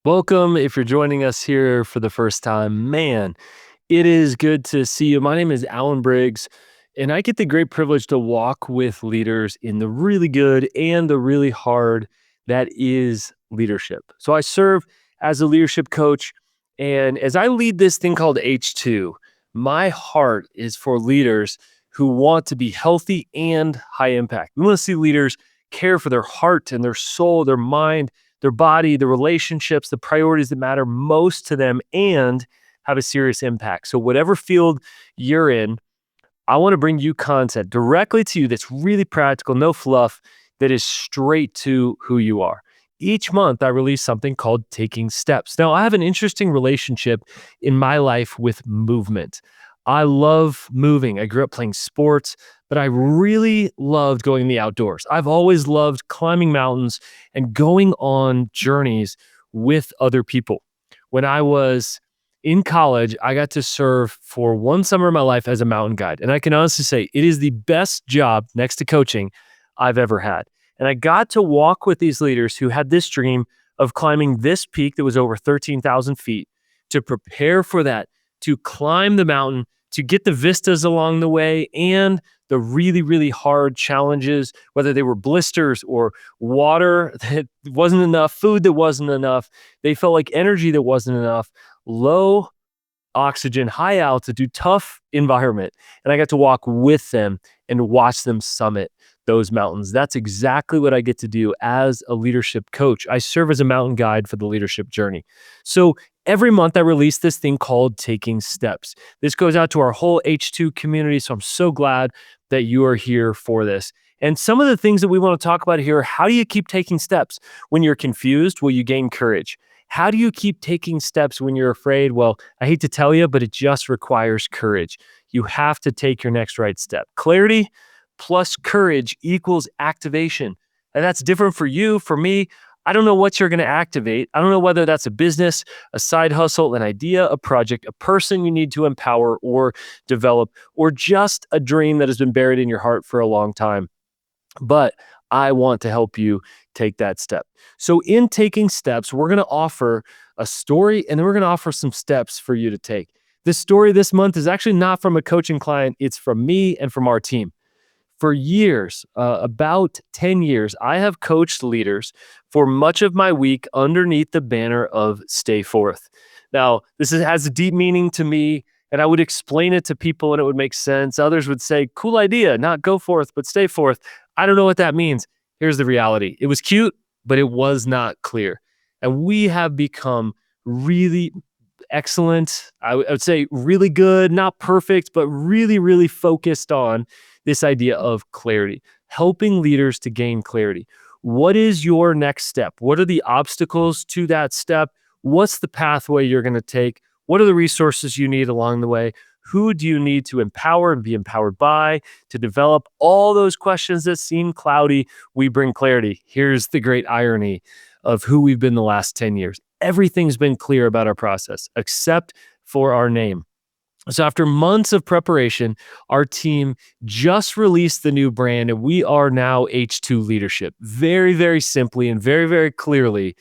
Welcome if you're joining us here for the first time. Man, it is good to see you. My name is Alan Briggs, and I get the great privilege to walk with leaders in the really good and the really hard that is leadership. So I serve as a leadership coach, and as I lead this thing called H2, my heart is for leaders who want to be healthy and high impact. We want to see leaders care for their heart and their soul, their mind, their body, the relationships, the priorities that matter most to them, and have a serious impact. So, whatever field you're in, I want to bring you content directly to you that's really practical, no fluff, that is straight to who you are. Each month, I release something called Taking Steps. Now, I have an interesting relationship in my life with movement. I love moving. I grew up playing sports, but I really loved going in the outdoors. I've always loved climbing mountains and going on journeys with other people. When I was in college, I got to serve for one summer of my life as a mountain guide. And I can honestly say it is the best job next to coaching I've ever had. And I got to walk with these leaders who had this dream of climbing this peak that was over 13,000 feet, to prepare for that, to climb the mountain, to get the vistas along the way, and the really, really hard challenges, whether they were blisters or water that wasn't enough, food that wasn't enough. They felt like energy that wasn't enough, low oxygen, high altitude, tough environment. And I got to walk with them and watch them summit those mountains. That's exactly what I get to do as a leadership coach. I serve as a mountain guide for the leadership journey. So every month I release this thing called Taking Steps. This goes out to our whole H2 community. So I'm so glad that you are here for this. And some of the things that we want to talk about here, how do you keep taking steps? When you're confused, will you gain courage? How do you keep taking steps when you're afraid? Well, I hate to tell you, but it just requires courage. You have to take your next right step. Clarity plus courage equals activation. And that's different for you. For me, I don't know what you're going to activate. I don't know whether that's a business, a side hustle, an idea, a project, a person you need to empower or develop, or just a dream that has been buried in your heart for a long time. But I want to help you take that step. So, in taking steps, we're going to offer a story and then we're going to offer some steps for you to take. This story this month is actually not from a coaching client, it's from me and from our team. For years, about 10 years, I have coached leaders for much of my week underneath the banner of Stay Forth. Now, has a deep meaning to me, and I would explain it to people and it would make sense. Others would say, cool idea, not go forth, but stay forth. I don't know what that means. Here's the reality. It was cute, but it was not clear. And we have become really excellent. I would say really good, not perfect, but really, really focused on this idea of clarity, helping leaders to gain clarity. What is your next step? What are the obstacles to that step? What's the pathway you're going to take? What are the resources you need along the way? Who do you need to empower and be empowered by to develop all those questions that seem cloudy? We bring clarity. Here's the great irony of who we've been the last 10 years. Everything's been clear about our process, except for our name. So after months of preparation, our team just released the new brand and we are now H2 Leadership. Very, very simply and very, very clearly,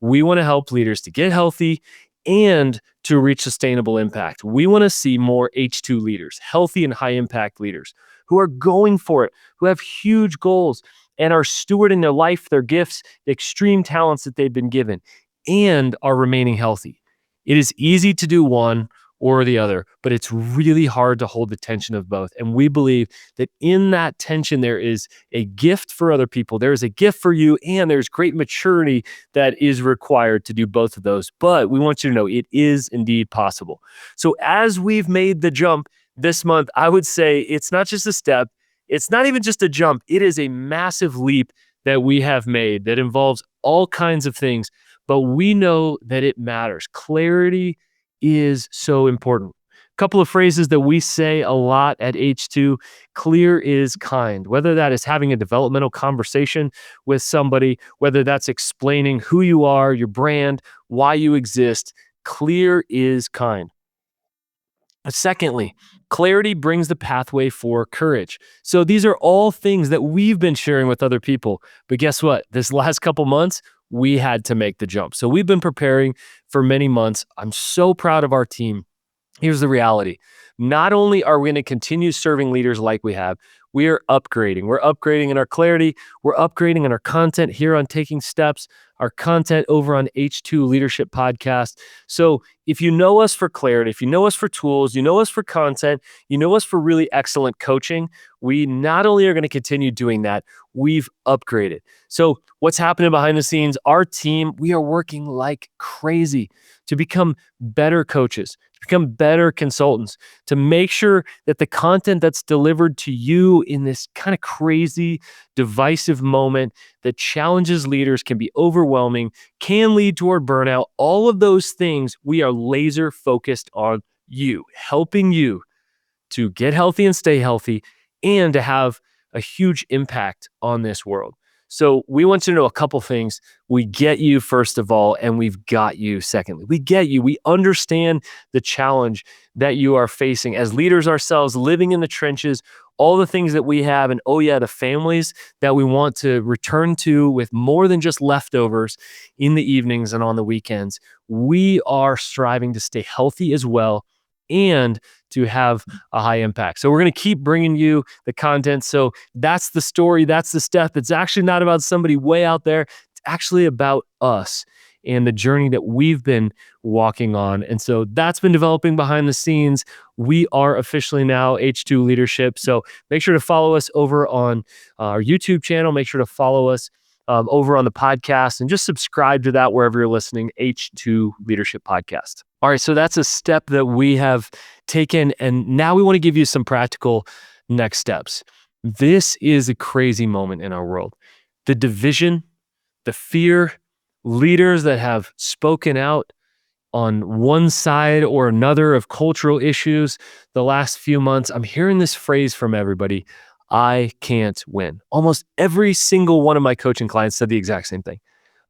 we want to help leaders to get healthy and to reach sustainable impact. We want to see more H2 leaders, healthy and high impact leaders who are going for it, who have huge goals and are stewarding their life, their gifts, the extreme talents that they've been given, and are remaining healthy. It is easy to do one or the other, but it's really hard to hold the tension of both. And we believe that in that tension, there is a gift for other people, there is a gift for you, and there's great maturity that is required to do both of those. But we want you to know it is indeed possible. So as we've made the jump this month, I would say it's not just a step, it's not even just a jump, it is a massive leap that we have made that involves all kinds of things, but we know that it matters. Clarity is so important. A couple of phrases that we say a lot at H2: clear is kind. Whether that is having a developmental conversation with somebody, whether that's explaining who you are, your brand, why you exist, clear is kind. Secondly, clarity brings the pathway for courage. So these are all things that we've been sharing with other people. But guess what? This last couple months, we had to make the jump. So we've been preparing for many months. I'm so proud of our team. Here's the reality. Not only are we going to continue serving leaders like we have, we are upgrading. We're upgrading in our clarity. We're upgrading in our content here on Taking Steps, our content over on H2 Leadership Podcast. So if you know us for clarity, if you know us for tools, you know us for content, you know us for really excellent coaching, we not only are going to continue doing that, we've upgraded. So what's happening behind the scenes, our team, we are working like crazy to become better coaches, to become better consultants, to make sure that the content that's delivered to you in this kind of crazy, divisive moment that challenges leaders can be overwhelming, can lead toward burnout. All of those things, we are laser focused on you, helping you to get healthy and stay healthy and to have a huge impact on this world. So we want you to know a couple things. We get you, first of all, and we've got you, secondly. We get you. We understand the challenge that you are facing as leaders ourselves, living in the trenches, all the things that we have, and oh yeah, the families that we want to return to with more than just leftovers in the evenings and on the weekends. We are striving to stay healthy as well and to have a high impact. So we're going to keep bringing you the content. So that's the story. That's the step. It's actually not about somebody way out there. It's actually about us and the journey that we've been walking on. And so that's been developing behind the scenes. We are officially now H2 Leadership. So make sure to follow us over on our YouTube channel. Make sure to follow us over on the podcast and just subscribe to that wherever you're listening, H2 Leadership Podcast. All right, so that's a step that we have taken, and now we want to give you some practical next steps. This is a crazy moment in our world. The division, the fear, leaders that have spoken out on one side or another of cultural issues the last few months. I'm hearing this phrase from everybody: I can't win. Almost every single one of my coaching clients said the exact same thing.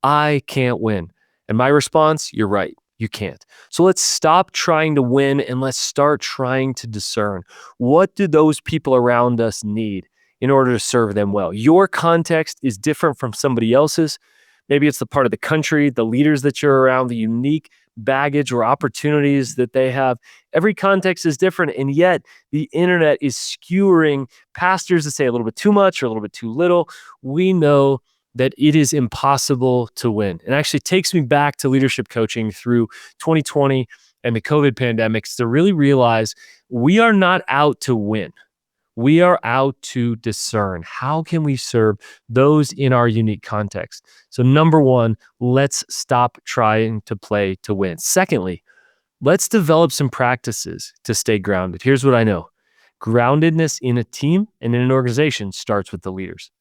I can't win. And my response, you're right, you can't. So let's stop trying to win and let's start trying to discern. What do those people around us need in order to serve them well? Your context is different from somebody else's. Maybe it's the part of the country, the leaders that you're around, the unique baggage or opportunities that they have. Every context is different. And yet the internet is skewering pastors to say a little bit too much or a little bit too little. We know that it is impossible to win. It actually takes me back to leadership coaching through 2020 and the COVID pandemics to really realize we are not out to win. We are out to discern. How can we serve those in our unique context? So number one, let's stop trying to play to win. Secondly, let's develop some practices to stay grounded. Here's what I know. Groundedness in a team and in an organization starts with the leaders.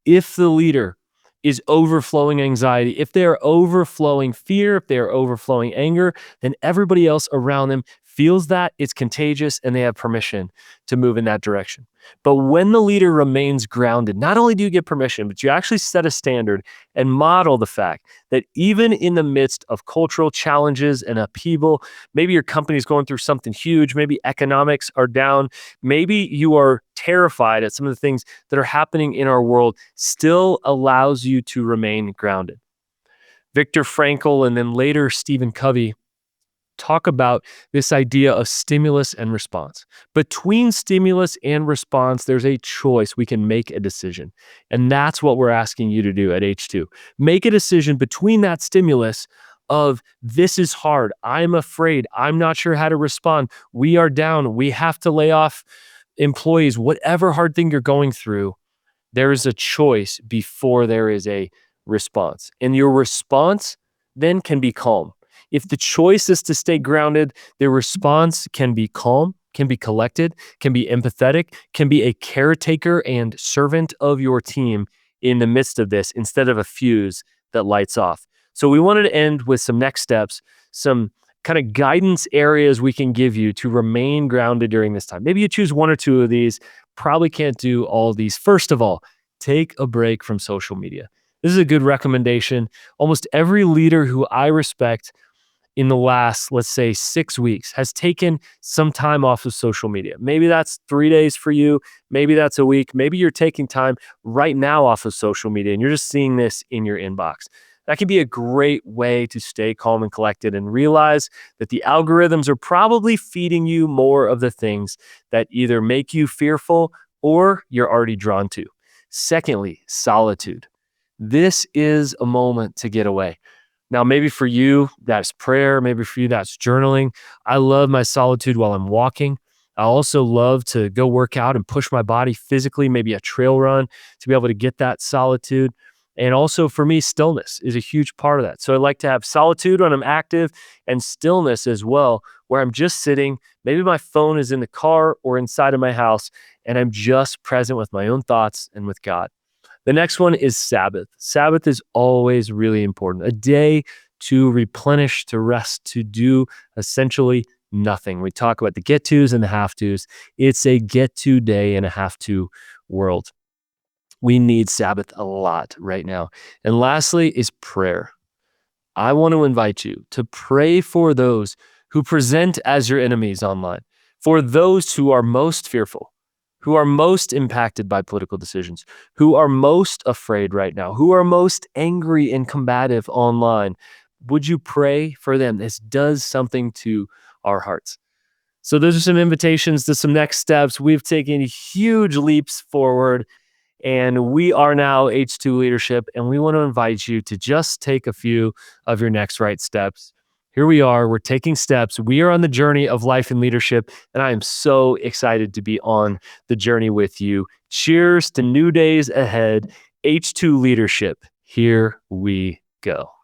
If the leader is overflowing anxiety, if they are overflowing fear, if they are overflowing anger, then everybody else around them feels that it's contagious and they have permission to move in that direction. But when the leader remains grounded, not only do you get permission, but you actually set a standard and model the fact that even in the midst of cultural challenges and upheaval, maybe your company's going through something huge, maybe economics are down, maybe you are terrified at some of the things that are happening in our world, still allows you to remain grounded. Viktor Frankl and then later Stephen Covey talk about this idea of stimulus and response. Between stimulus and response, there's a choice. We can make a decision. And that's what we're asking you to do at H2. Make a decision between that stimulus of this is hard, I'm afraid, I'm not sure how to respond, we are down, we have to lay off employees, whatever hard thing you're going through, there is a choice before there is a response. And your response then can be calm. If the choice is to stay grounded, the response can be calm, can be collected, can be empathetic, can be a caretaker and servant of your team in the midst of this instead of a fuse that lights off. So we wanted to end with some next steps, some kind of guidance areas we can give you to remain grounded during this time. Maybe you choose one or two of these, probably can't do all of these. First of all, take a break from social media. This is a good recommendation. Almost every leader who I respect in the last, let's say, 6 weeks has taken some time off of social media. Maybe that's 3 days for you. Maybe that's a week. Maybe you're taking time right now off of social media and you're just seeing this in your inbox. That can be a great way to stay calm and collected and realize that the algorithms are probably feeding you more of the things that either make you fearful or you're already drawn to. Secondly, solitude. This is a moment to get away. Now, maybe for you, that's prayer. Maybe for you, that's journaling. I love my solitude while I'm walking. I also love to go work out and push my body physically, maybe a trail run to be able to get that solitude. And also for me, stillness is a huge part of that. So I like to have solitude when I'm active and stillness as well, where I'm just sitting. Maybe my phone is in the car or inside of my house, and I'm just present with my own thoughts and with God. The next one is Sabbath. Sabbath is always really important. A day to replenish, to rest, to do essentially nothing. We talk about the get tos and the have tos. It's a get to day and a have to world. We need Sabbath a lot right now. And lastly is prayer. I want to invite you to pray for those who present as your enemies online, for those who are most fearful, who are most impacted by political decisions, who are most afraid right now, who are most angry and combative online. Would you pray for them? This does something to our hearts. So, those are some invitations to some next steps. We've taken huge leaps forward and we are now H2 leadership, and we want to invite you to just take a few of your next right steps. Here we are, we're taking steps. We are on the journey of life and leadership, and I am so excited to be on the journey with you. Cheers to new days ahead. H2 leadership. Here we go.